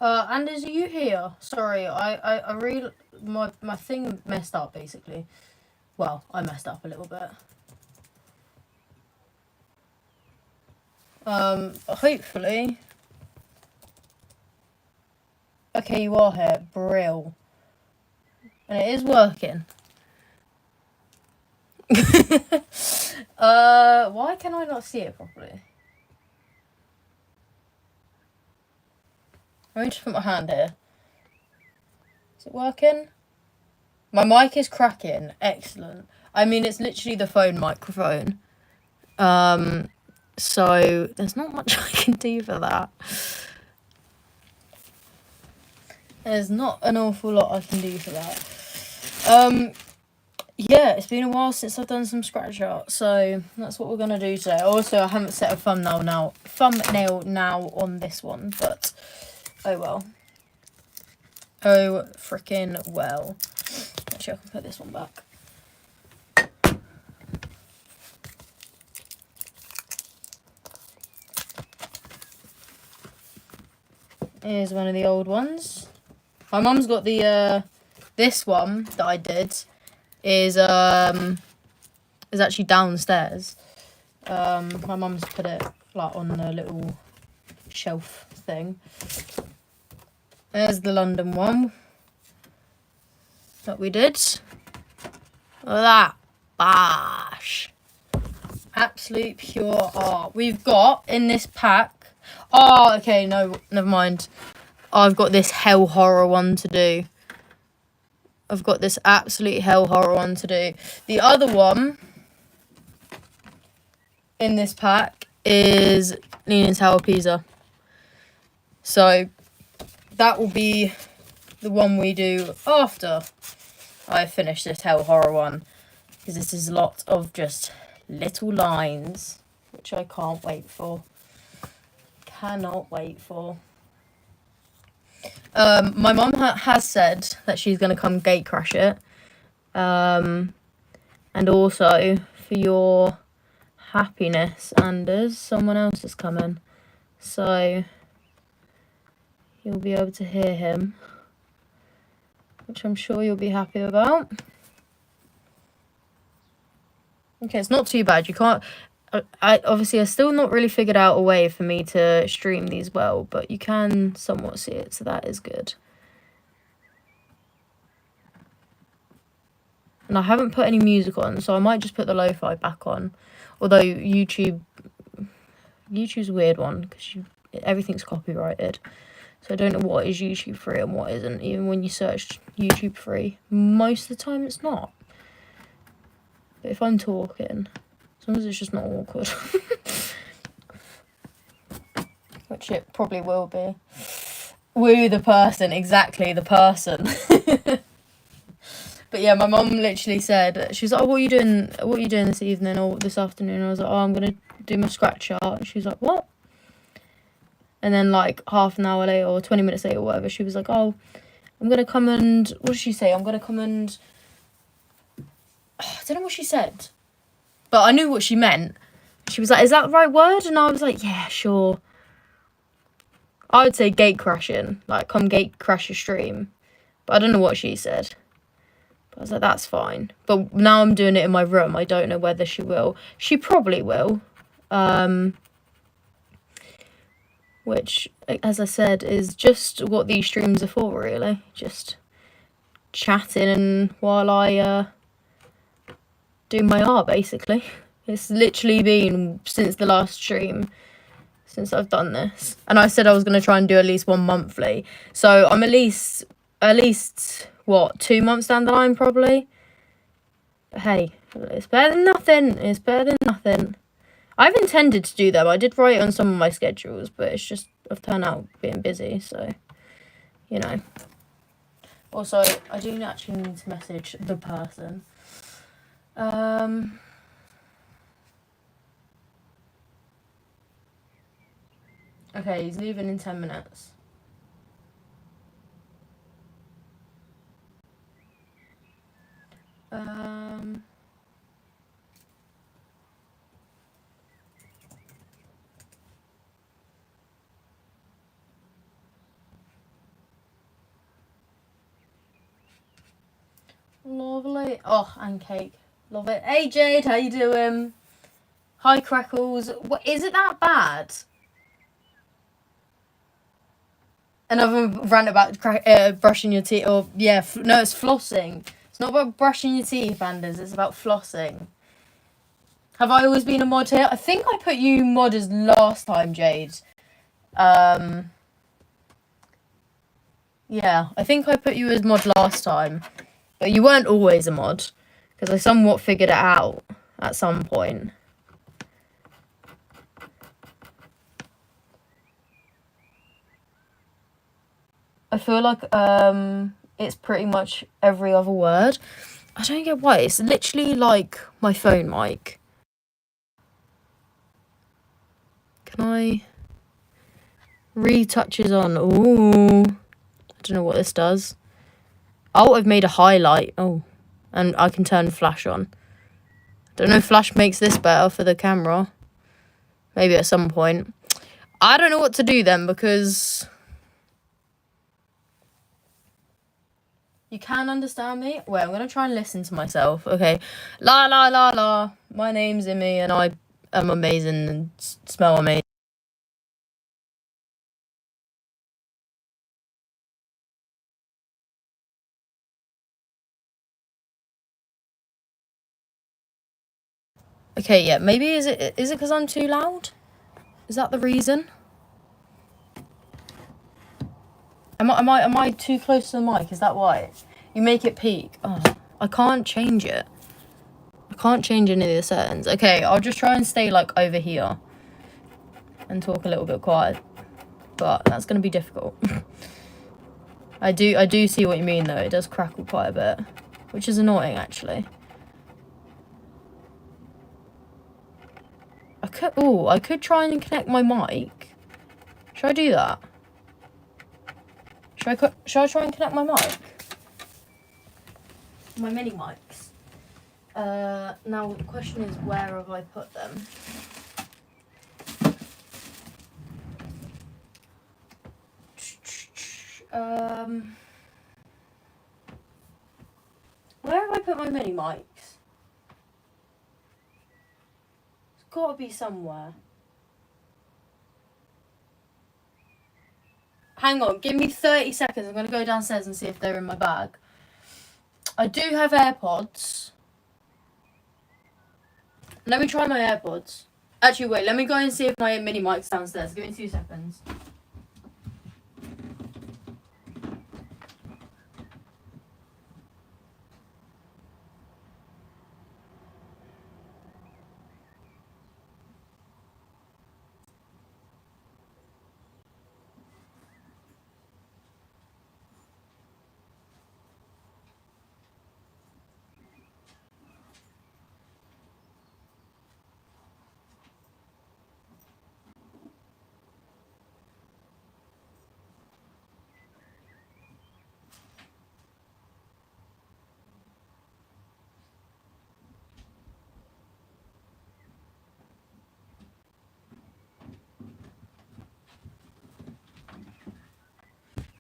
Anders, are you here? Sorry, I really my thing messed up basically. Well, I messed up a little bit. Hopefully. Okay, you are here. Brill. And it is working. Why can I not see it properly? Let me just put my hand here. Is it working? My mic is cracking. Excellent. I mean, it's literally the phone microphone. So there's not much I can do for that. There's not an awful lot I can do for that. Yeah, it's been a while since I've done some scratch art, so that's what we're gonna do today. Also, I haven't set a thumbnail now on this one, but oh well. Oh freaking well. Actually, I can put this one back. Here's one of the old ones. My mum's got the this one that I did is actually downstairs. My mum's put it like on the little shelf thing. There's the London one that we did. Look at that. Bash. Absolute pure art. We've got in this pack. Oh, okay, no, never mind. I've got this hell horror one to do. I've got this absolute hell horror one to do. The other one in this pack is Leaning Tower of Pisa. So that will be the one we do after I finish this hell horror one. Because this is a lot of just little lines, which I can't wait for. Cannot wait for. My mum has said that she's going to come gate crash it. And also, for your happiness, Anders, someone else is coming. So, you'll be able to hear him. Which I'm sure you'll be happy about. Okay, it's not too bad. You can't... I still not really figured out a way for me to stream these well, but you can somewhat see it, so that is good. And I haven't put any music on, so I might just put the lo-fi back on. Although YouTube's a weird one, because everything's copyrighted. So I don't know what is YouTube free and what isn't, even when you search YouTube free. Most of the time it's not. But if I'm talking... as long as it's just not awkward. Which it probably will be. Woo the person, exactly the person. But yeah, my mum literally said, she was like, oh, what are you doing this evening or this afternoon? I was like, oh, I'm going to do my scratch art. And she was like, what? And then like half an hour later or 20 minutes later or whatever, she was like, oh, I'm going to come and, what did she say? I'm going to come and, I don't know what she said. But I knew what she meant. She was like, is that the right word? And I was like, yeah, sure. I would say gate crashing. Like, come gate crash your stream. But I don't know what she said. But I was like, that's fine. But now I'm doing it in my room. I don't know whether she will. She probably will. Which, as I said, is just what these streams are for, really. Just chatting while I do my art, basically. It's literally been since the last stream since I've done this. And I said I was going to try and do at least one monthly. So I'm at least, what, 2 months down the line, probably? But hey, it's better than nothing. It's better than nothing. I've intended to do them. I did write on some of my schedules, but it's just, I've turned out being busy, so, you know. Also, I do actually need to message the person. Okay, he's leaving in 10 minutes. Lovely. Oh, and cake. Love it. Hey Jade, how you doing? Hi Crackles. What, is it that bad? Another rant about brushing your teeth, or yeah, no, it's flossing. It's not about brushing your teeth, Anders. It's about flossing. Have I always been a mod here? I think I put you mod as last time, Jade. Yeah, I think I put you as mod last time, but you weren't always a mod because I somewhat figured it out at some point. I feel like it's pretty much every other word. I don't get why. It's literally like my phone mic. Can I retouches on? Ooh, I don't know what this does. Oh, I've made a highlight. Oh, and I can turn flash on. Don't know if flash makes this better for the camera. Maybe at some point. I don't know what to do then because you can understand me. Wait, I'm gonna try and listen to myself. Okay, la la la la. My name's Imi, and I am amazing and smell amazing. Okay, yeah, maybe is it because I'm too loud? Is that the reason? Am I too close to the mic? Is that why? You make it peak. Oh, I can't change it. I can't change any of the settings. Okay, I'll just try and stay like over here and talk a little bit quiet. But that's gonna be difficult. I do see what you mean though. It does crackle quite a bit, which is annoying actually. I could try and connect my mic. Should I do that? Should I try and connect my mic? My mini mics. Now the question is, where have I put them? Where have I put my mini mics? It's gotta be somewhere. Hang on, give me 30 seconds. I'm gonna go downstairs and see if they're in my bag. I do have AirPods. Let me try my AirPods. Actually, wait, let me go and see if my mini mic's downstairs. Give me 2 seconds.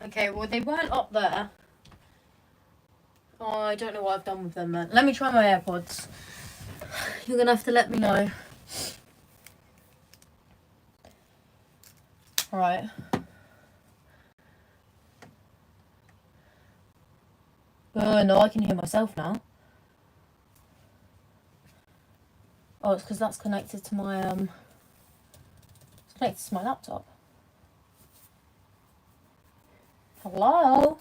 Okay, well, they weren't up there. Oh, I don't know what I've done with them, man. Let me try my AirPods. You're gonna have to let me know. Alright. Oh, no, I can hear myself now. Oh, it's because that's connected to my, it's connected to my laptop. Hello?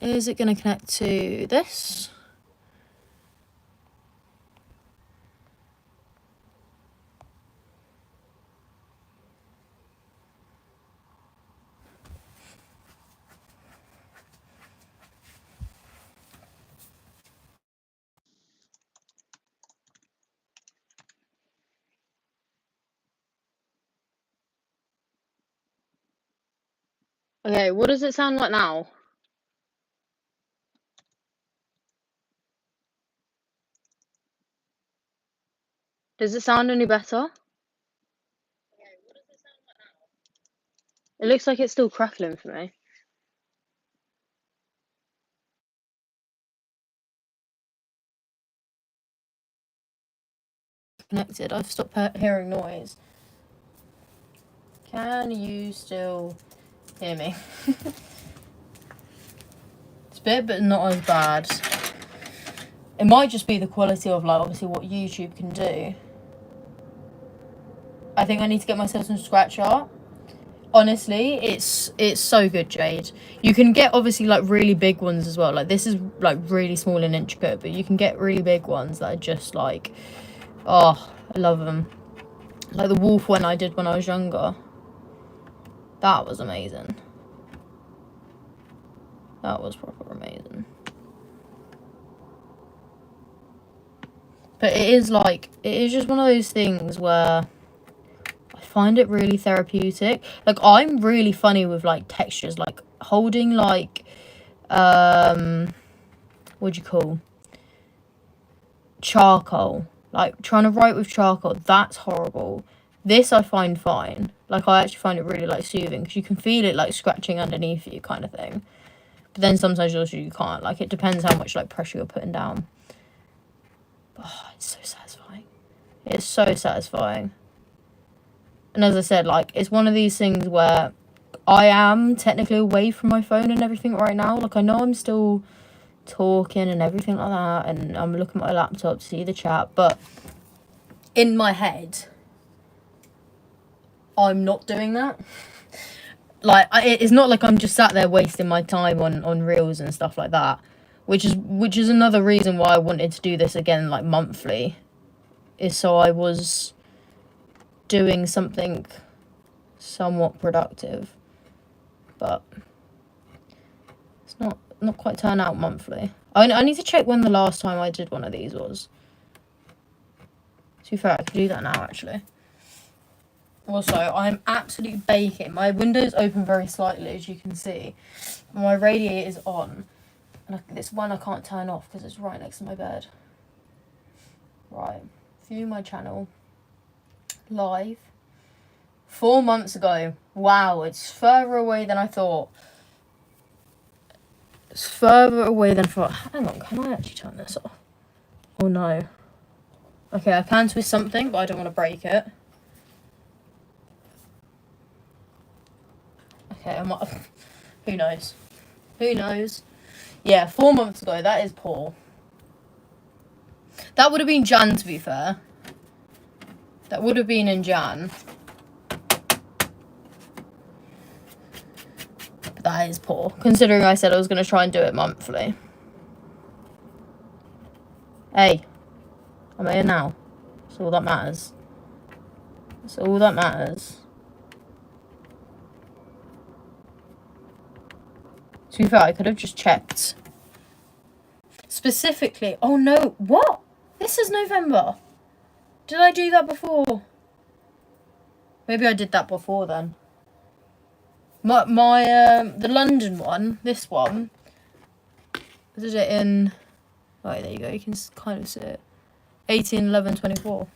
Is it going to connect to this? Okay, what does it sound like now? Does it sound any better? It looks like it's still crackling for me. Connected. I've stopped hearing noise. Can you still hear me? It's a bit, but not as bad. It might just be the quality of, like, obviously what YouTube can do. I think I need to get myself some scratch art. Honestly, it's so good, Jade. You can get obviously like really big ones as well. Like this is like really small and intricate, but you can get really big ones that are just like, oh, I love them. Like the wolf one I did when I was younger. That was amazing. That was proper amazing. But it is like, it is just one of those things where I find it really therapeutic. Like I'm really funny with like textures, like holding like what do you call charcoal, like trying to write with charcoal, that's horrible. This I find fine. Like I actually find it really like soothing because you can feel it like scratching underneath you kind of thing, but then sometimes also you can't. Like it depends how much like pressure you're putting down. Oh, it's so satisfying. It's so satisfying. And as I said, like it's one of these things where I am technically away from my phone and everything right now. Like I know I'm still talking and everything like that, and I'm looking at my laptop to see the chat, but in my head I'm not doing that. Like it's not like I'm just sat there wasting my time on reels and stuff like that, which is another reason why I wanted to do this again like monthly, is so I was doing something somewhat productive, but it's not quite turn out monthly. I need to check when the last time I did one of these was. To be fair, I can do that now actually. Also, I'm absolutely baking. My window's open very slightly, as you can see. My radiator is on. And this one I can't turn off because it's right next to my bed. Right. View my channel. Live. 4 months ago. Wow, it's further away than I thought. It's further away than I thought. Hang on, can I actually turn this off? Oh no. Okay, I can twist something, but I don't want to break it. Okay, I might. Who knows? Who knows? Yeah, 4 months ago. That is poor. That would have been Jan, to be fair. That would have been in Jan. But that is poor, considering I said I was going to try and do it monthly. Hey, I'm here now. That's all that matters. That's all that matters. To be fair, I could have just checked. Specifically, oh no, what? This is November. Did I do that before? Maybe I did that before then. The London one, this one, did it in, right, there you go, you can kind of see it. 18/11/24.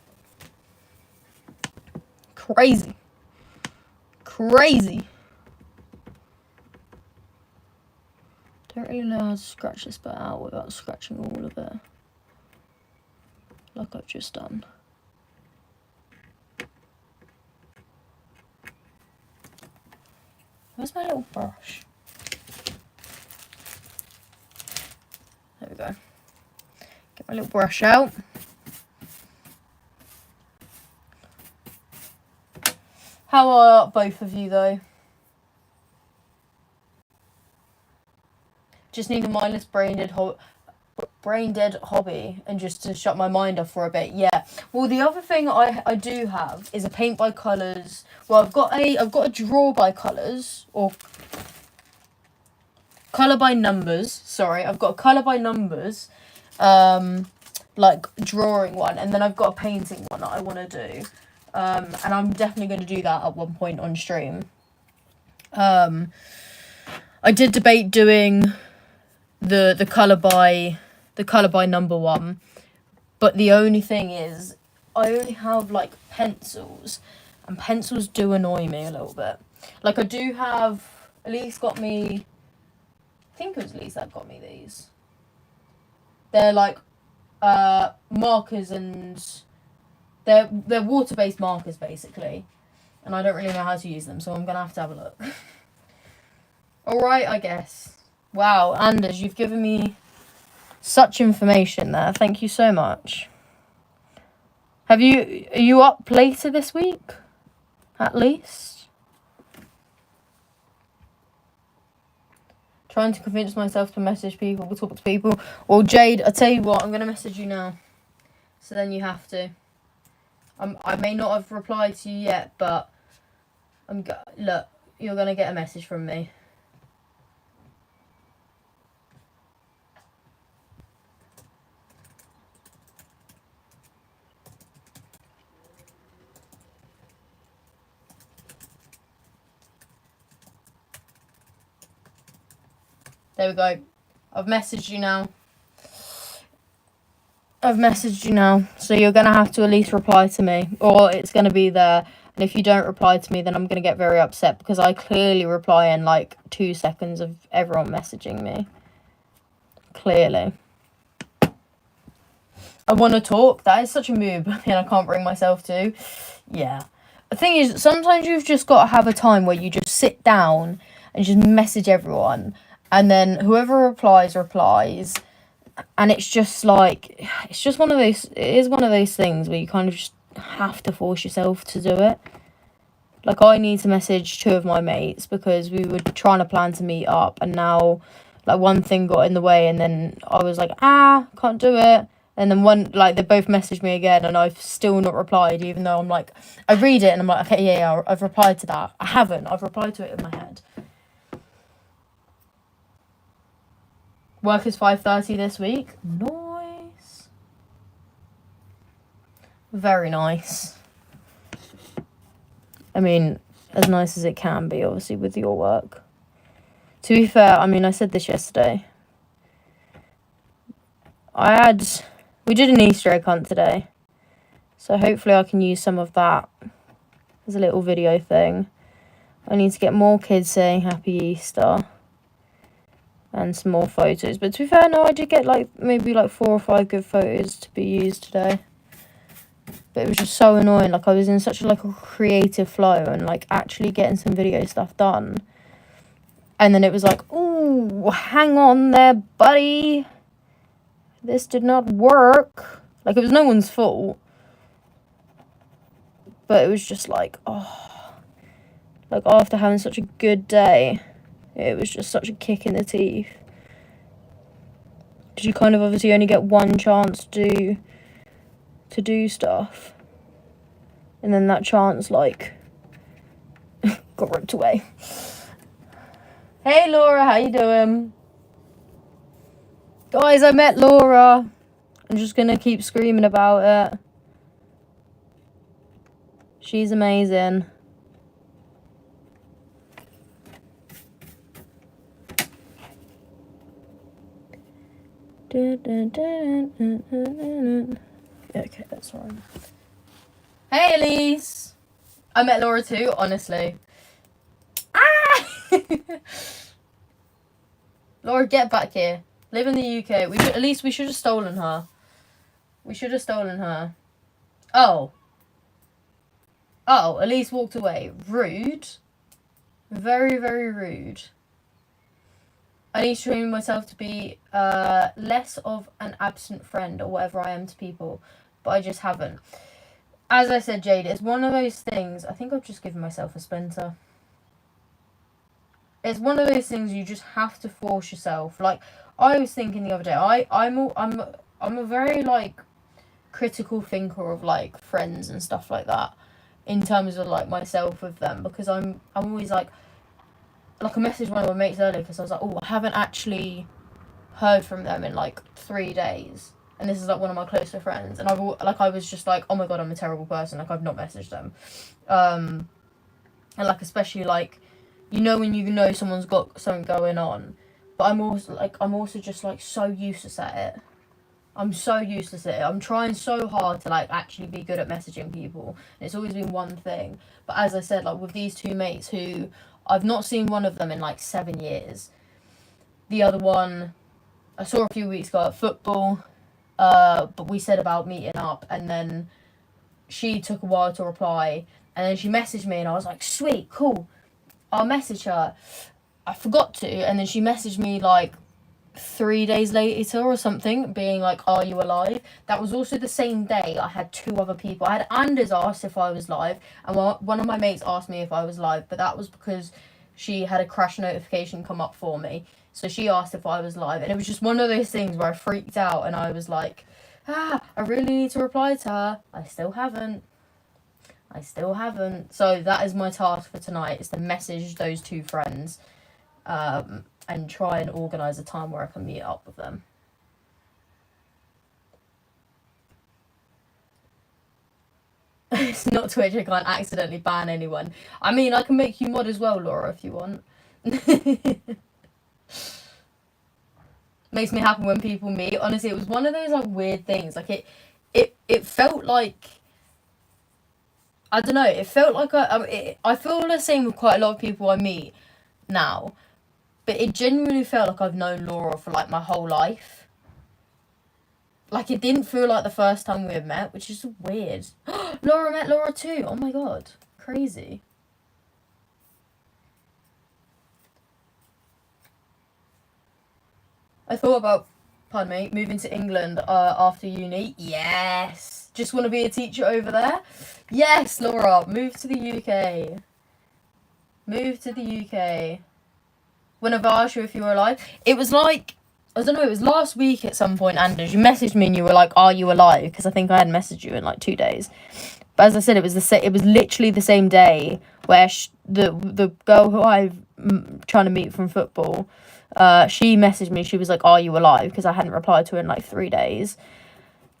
Crazy. Crazy. Don't really know how to scratch this bit out without scratching all of it. Like I've just done. Where's my little brush? There we go. Get my little brush out. How are both of you though? Just need a mindless brain dead hobby and just to shut my mind off for a bit. Yeah. Well, the other thing I do have is a paint by colours. Well, I've got a draw by colours, or colour by numbers. Sorry, I've got a colour by numbers, like drawing one, and then I've got a painting one that I want to do. And I'm definitely going to do that at one point on stream. I did debate doing the colour by number one, but the only thing is I only have like pencils, and pencils do annoy me a little bit. Like I do have, Elise got me, I think it was Elise that got me these. They're like markers, and they're water-based markers basically, and I don't really know how to use them, so I'm gonna have to have a look. Alright, I guess. Wow, Anders, you've given me such information there. Thank you so much. Are you up later this week? At least? Trying to convince myself to message people, talk to people. Well, Jade, I tell you what, I'm going to message you now. So then you have to. I may not have replied to you yet, but look, you're going to get a message from me. There we go. I've messaged you now. So you're going to have to at least reply to me. Or it's going to be there. And if you don't reply to me, then I'm going to get very upset. Because I clearly reply in like 2 seconds of everyone messaging me. Clearly. I want to talk. That is such a move. And I can't bring myself to. Yeah. The thing is, sometimes you've just got to have a time where you just sit down and just message everyone. And then whoever replies. And it's just like, it is one of those things where you kind of just have to force yourself to do it. Like, I need to message 2 of my mates because we were trying to plan to meet up. And now, like, one thing got in the way. And then I was like, can't do it. And then they both messaged me again. And I've still not replied, even though I'm like, I read it and I'm like, okay, yeah, I've replied to that. I haven't. I've replied to it in my head. Work is 5:30 this week. Nice. Very nice. I mean, as nice as it can be, obviously, with your work. To be fair, I mean, I said this yesterday. We did an Easter egg hunt today. So hopefully I can use some of that as a little video thing. I need to get more kids saying Happy Easter. And some more photos. But to be fair, no, I did get maybe 4 or 5 good photos to be used today. But it was just so annoying. Like, I was in such a creative flow and actually getting some video stuff done. And then it was like, ooh, hang on there, buddy. This did not work. It was no one's fault. But it was just after having such a good day, it was just such a kick in the teeth. Because you kind of obviously only get one chance to do stuff. And then that chance, got ripped away. Hey, Laura, how you doing? Guys, I met Laura. I'm just going to keep screaming about it. She's amazing. Okay, that's right. Hey, Elise. I met Laura too, honestly. Laura, get back here. Live in the UK. We should have stolen her. Oh, Elise walked away. Rude. Very, very rude. I need to train myself to be less of an absent friend or whatever I am to people, but I just haven't. As I said, Jade, it's one of those things. I think I've just given myself a splinter. It's one of those things you just have to force yourself. I was thinking the other day, I'm a very critical thinker of friends and stuff like that, in terms of myself with them, because I'm always I messaged one of my mates earlier because I was I haven't actually heard from them in 3 days, and this is one of my closer friends, and I was just oh my god, I'm a terrible person, I've not messaged them, and especially when you know someone's got something going on, but I'm also just so useless at it. I'm so useless at it. I'm trying so hard to like actually be good at messaging people. And it's always been one thing. But as I said, like with these two mates who I've not seen one of them in like 7 years. The other one I saw a few weeks ago at football. But we said about meeting up, and then she took a while to reply, and then she messaged me, and I was like, sweet, cool, I'll message her. I forgot to, and then she messaged me like 3 days later or something, being like, are you alive? That was also the same day I had 2 other people. I had Anders asked if I was live, and one of my mates asked me if I was live, but that was because she had a crash notification come up for me. So she asked if I was live, and it was just one of those things where I freaked out, and I was like, I really need to reply to her. I still haven't. So that is my task for tonight, is to message those 2 friends, and try and organise a time where I can meet up with them. It's not Twitch, I can't accidentally ban anyone. I mean, I can make you mod as well, Laura, if you want. Makes me happy when people meet. Honestly, it was one of those like weird things. Like it felt like, I don't know. It felt like I feel the same with quite a lot of people I meet now, but it genuinely felt like I've known Laura for like my whole life. Like it didn't feel like the first time we had met, which is weird. Laura met Laura too. Oh my god, crazy. I thought about, pardon me, moving to England after uni. Yes. Just want to be a teacher over there. Yes, Laura, move to the UK. Move to the UK. Whenever I asked you if you were alive, it was like, I don't know, it was last week at some point, Anders, you messaged me and you were like, are you alive? Because I think I had messaged you in like 2 days. But as I said, it was literally the same day where the girl who I'm trying to meet from football, she messaged me. She was like, are you alive? Because I hadn't replied to her in like 3 days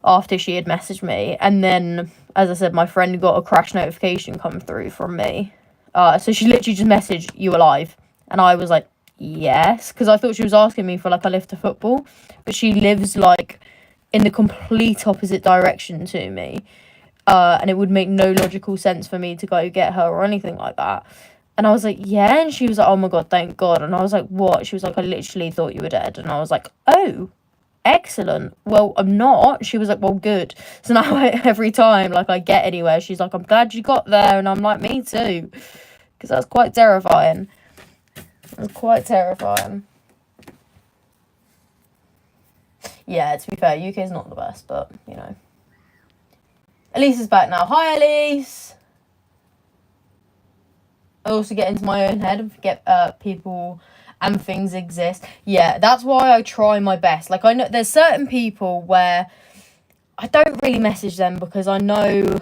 after she had messaged me. And then, as I said, my friend got a crash notification come through from me. So she literally just messaged, you alive? And I was like, yes, because I thought she was asking me for like a lift to football, but she lives like in the complete opposite direction to me, and it would make no logical sense for me to go get her or anything like that. And I was like, yeah, and she was like, oh my god, thank god. And I was like, what? She was like, I literally thought you were dead. And I was like, oh, excellent. Well, I'm not. She was like, well, good. So now every time like I get anywhere, she's like, I'm glad you got there. And I'm like, me too, because that's quite terrifying. It was quite terrifying. Yeah, to be fair, UK's not the best, but, you know. Elise is back now. Hi, Elise! I also get into my own head and forget people and things exist. Yeah, that's why I try my best. Like, I know there's certain people where I don't really message them because I know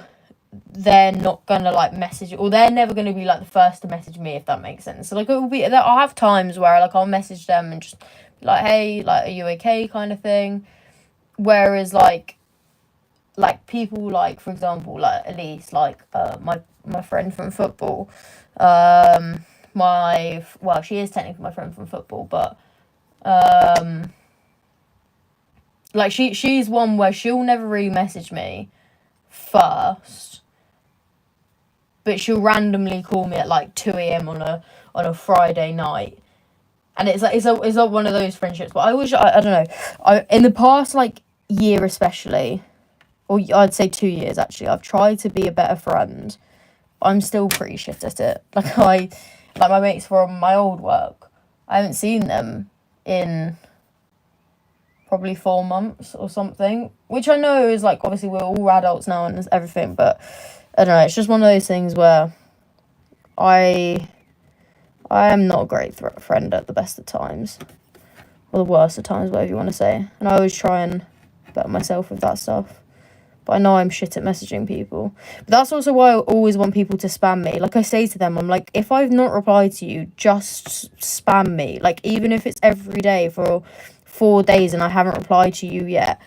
they're not gonna like message, or they're never gonna be like the first to message me, if that makes sense. So like, it will be, I'll have times where like I'll message them and just be like, hey, like, are you okay, kind of thing. Whereas like people like, for example, like Elise, like my friend from football, well, she is technically my friend from football, but like she's one where she'll never really message me first, but she'll randomly call me at like 2 a.m. on a Friday night, and it's like one of those friendships. But I don't know, in the past like year especially, or I'd say 2 years actually, I've tried to be a better friend. I'm still pretty shit at it. Like my mates from my old work, I haven't seen them in probably 4 months or something, which I know is like, obviously we're all adults now and everything, but I don't know, it's just one of those things where I am not a great friend at the best of times, or the worst of times, whatever you want to say, and I always try and better myself with that stuff. But I know I'm shit at messaging people. But that's also why I always want people to spam me. Like I say to them, I'm like, if I've not replied to you, just spam me. Like, even if it's every day for 4 days and I haven't replied to you yet,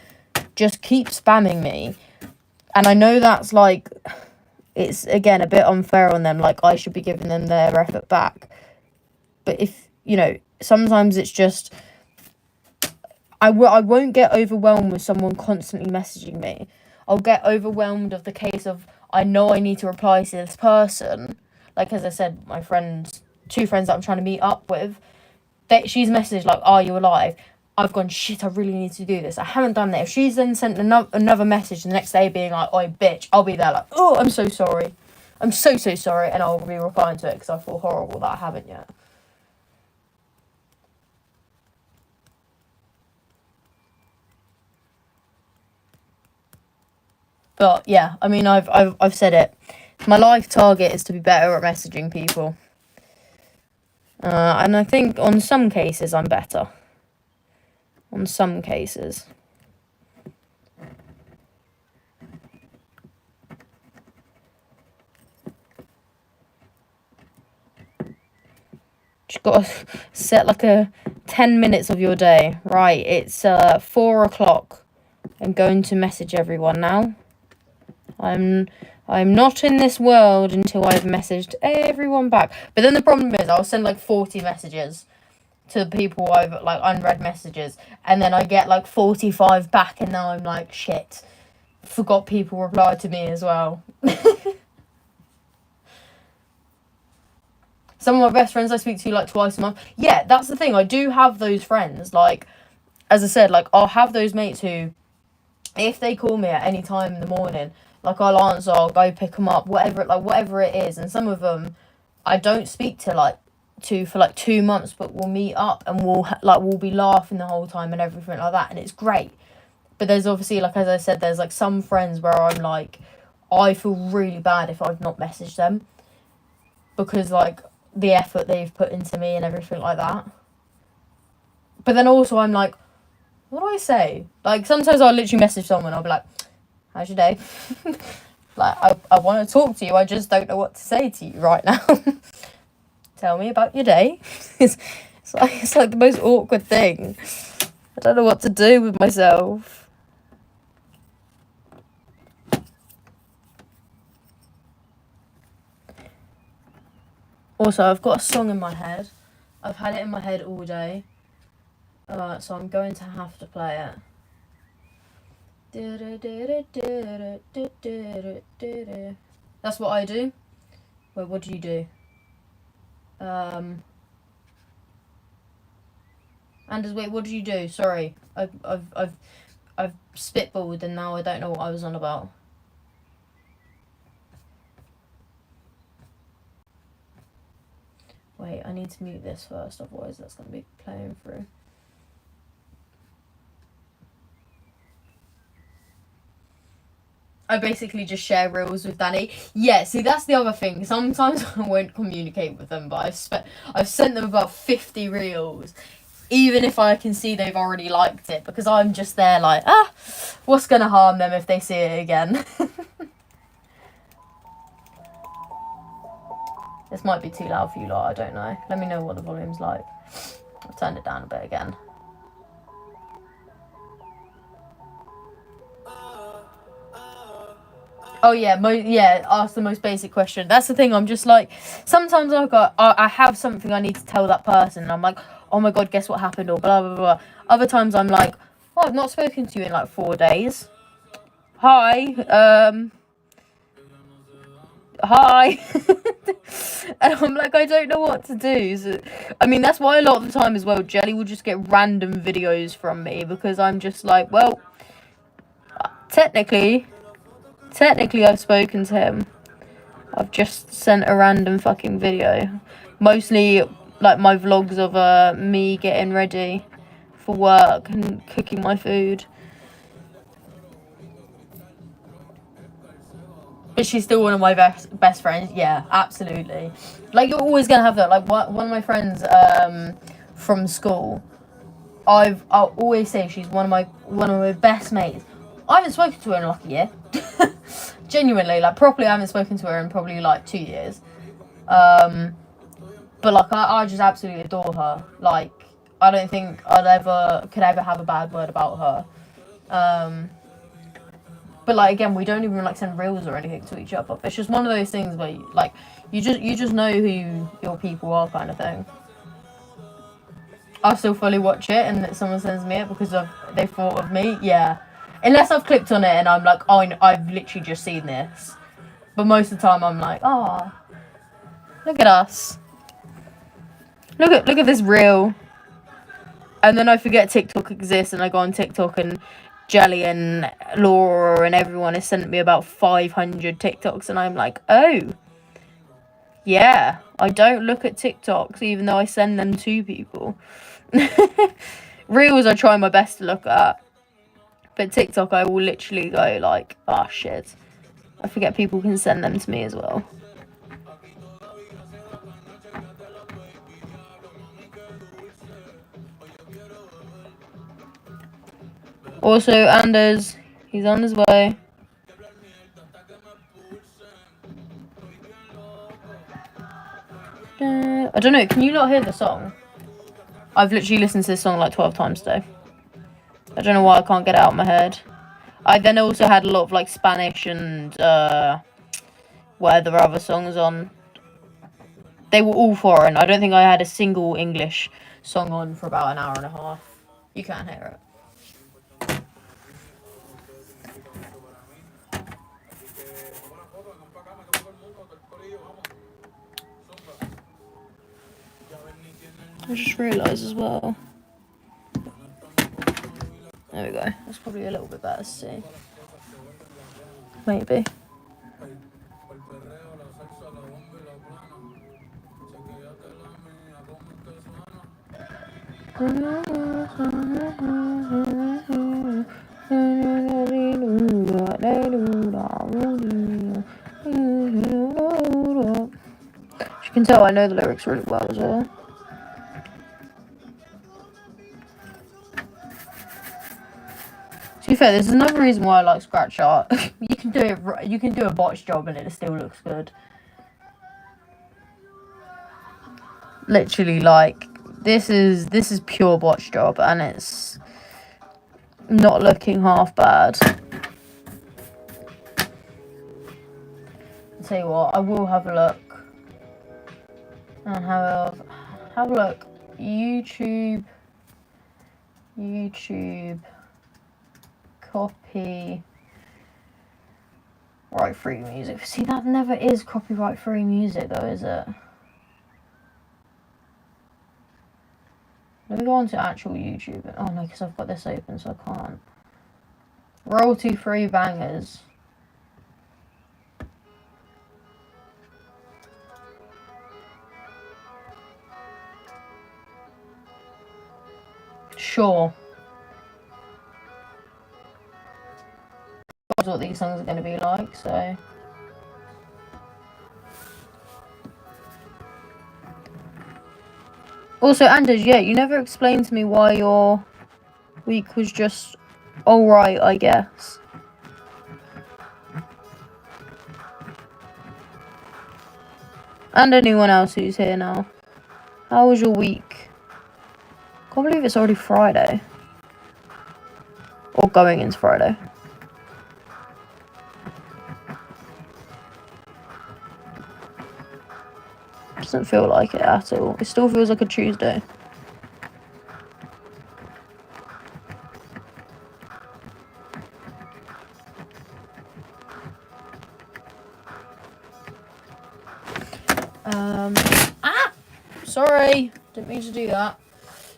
just keep spamming me. And I know that's like, it's again a bit unfair on them. Like, I should be giving them their effort back. But if, you know, sometimes it's just, I won't get overwhelmed with someone constantly messaging me. I'll get overwhelmed of the case of, I know I need to reply to this person. Like, as I said, my friends, 2 friends that I'm trying to meet up with, she's messaged like, "Are you alive?" I've gone, shit, I really need to do this. I haven't done that. If she's then sent another message the next day being like, "Oi, bitch," I'll be there like, "Oh, I'm so sorry. I'm so sorry." And I'll be replying to it because I feel horrible that I haven't yet. But yeah, I mean, I've said it. My life target is to be better at messaging people. And I think on some cases I'm better. On some cases. Just got to set like a 10 minutes of your day. Right, it's 4 o'clock. I'm going to message everyone now. I'm not in this world until I've messaged everyone back. But then the problem is I'll send like 40 messages to people I've like unread messages, and then I get like 45 back, and now I'm like, shit, forgot people replied to me as well. Some of my best friends I speak to like twice a month. Yeah, that's the thing. I do have those friends. Like, as I said, like I'll have those mates who, if they call me at any time in the morning, like I'll answer, I'll go pick them up, whatever it is. And some of them I don't speak to for like 2 months, but we'll meet up and we'll be laughing the whole time and everything like that, and it's great. But there's obviously, like, as I said, there's like some friends where I'm like, I feel really bad if I've not messaged them, because like the effort they've put into me and everything like that. But then also I'm like, what do I say? Like, sometimes I'll literally message someone, I'll be like, how's your day? Like, I want to talk to you, I just don't know what to say to you right now. Tell me about your day. It's like the most awkward thing. I don't know what to do with myself. Also, I've got a song in my head. I've had it in my head all day. So I'm going to have to play it. That's what I do. Wait, what do you do? Anders, wait, what did you do? Sorry, I've spitballed and now I don't know what I was on about. Wait, I need to mute this first, otherwise that's going to be playing through. I basically just share reels with Danny. Yeah, see, that's the other thing. Sometimes I won't communicate with them, but I've sent them about 50 reels, even if I can see they've already liked it, because I'm just there like, what's going to harm them if they see it again? This might be too loud for you lot, I don't know. Let me know what the volume's like. I've turned it down a bit again. Oh yeah, ask the most basic question. That's the thing, I'm just like, sometimes I have something I need to tell that person, and I'm like, oh my god, guess what happened, or blah blah blah. Other times I'm like, oh, I've not spoken to you in like 4 days. Hi, hi. And I'm like, I don't know what to do. So, I mean, that's why a lot of the time as well, Jelly will just get random videos from me, because I'm just like, well, technically I've spoken to him. I've just sent a random fucking video. Mostly like my vlogs of me getting ready for work and cooking my food. But she's still one of my best friends. Yeah, absolutely. Like, you're always gonna have that. Like, one of my friends from school, I'll always say she's one of my best mates. I haven't spoken to her in like a year. Genuinely, like, properly, I haven't spoken to her in probably like 2 years. But like, I just absolutely adore her. Like, I don't think could ever have a bad word about her. But like, again, we don't even like send reels or anything to each other. It's just one of those things where you just know who your people are, kind of thing. I'll still fully watch it, and that someone sends me it because they thought of me. Yeah, unless I've clicked on it and I'm like, oh, I've literally just seen this. But most of the time, I'm like, oh, look at us. Look at this reel. And then I forget TikTok exists, and I go on TikTok, and Jelly and Laura and everyone has sent me about 500 TikToks, and I'm like, oh, yeah, I don't look at TikToks, even though I send them to people. Reels I try my best to look at, but TikTok I will literally go like, ah, shit. I forget people can send them to me as well. Also, Anders, he's on his way. I don't know, can you not hear the song? I've literally listened to this song like 12 times today. I don't know why I can't get it out of my head. I then also had a lot of like Spanish and where there were other songs on. They were all foreign. I don't think I had a single English song on for about an hour and a half. You can't hear it. I just realised as well. There we go. That's probably a little bit better to see. Maybe. You can tell I know the lyrics really well as well. To be fair, there's another reason why I like scratch art. You can do it. You can do a botch job and it still looks good. Literally, like this is pure botch job, and it's not looking half bad. I'll tell you what, I will have a look and have a look. YouTube, copy. Right, free music. See, that never is copyright free music though, is it? Let me go on to actual YouTube. Oh no, because I've got this open, so I can't. Royalty free bangers. Sure. That's what these songs are going to be like, so. Also, Anders, yeah, you never explained to me why your week was just alright, I guess. And anyone else who's here now. How was your week? Can't believe it's already Friday. Or going into Friday. Doesn't feel like it at all. It still feels like a Tuesday. Sorry, didn't mean to do that.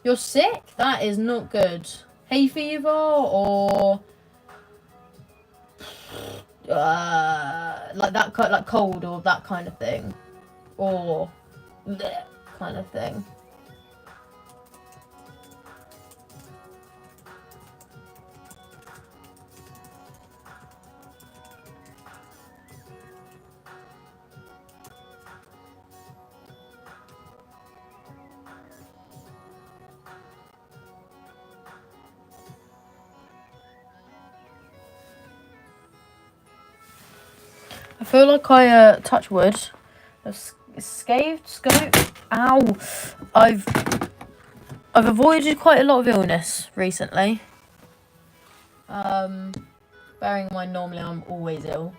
You're sick? That is not good. Hay fever or like that, like cold or that kind of thing, or bleh kind of thing. I feel like I touch wood. Scathed, scope. Ow! I've avoided quite a lot of illness recently. Bearing in mind normally I'm always ill.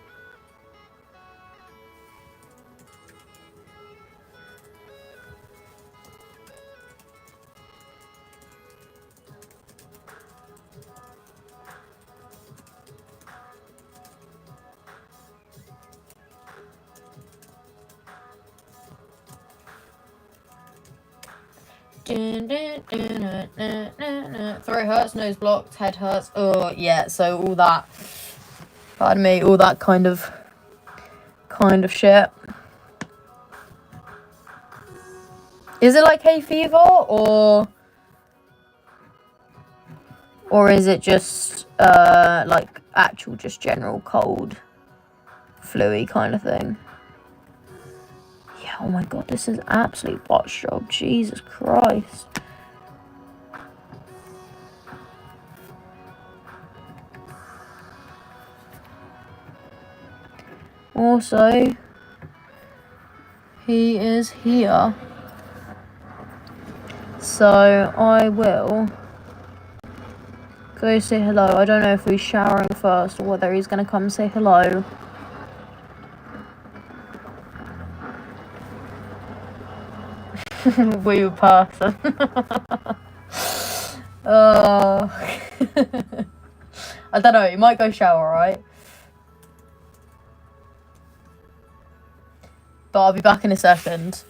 Throat hurts, nose blocked, head hurts. Oh, yeah, so all that. Pardon me, all that kind of shit. Is it like hay fever, or is it just like actual just general cold, flu-y kind of thing? Yeah, oh my god, this is absolute botch job. Jesus Christ. Also, he is here. So I will go say hello. I don't know if he's showering first or whether he's going to come say hello. Wee person. Oh. I don't know, he might go shower, right? But I'll be back in a second.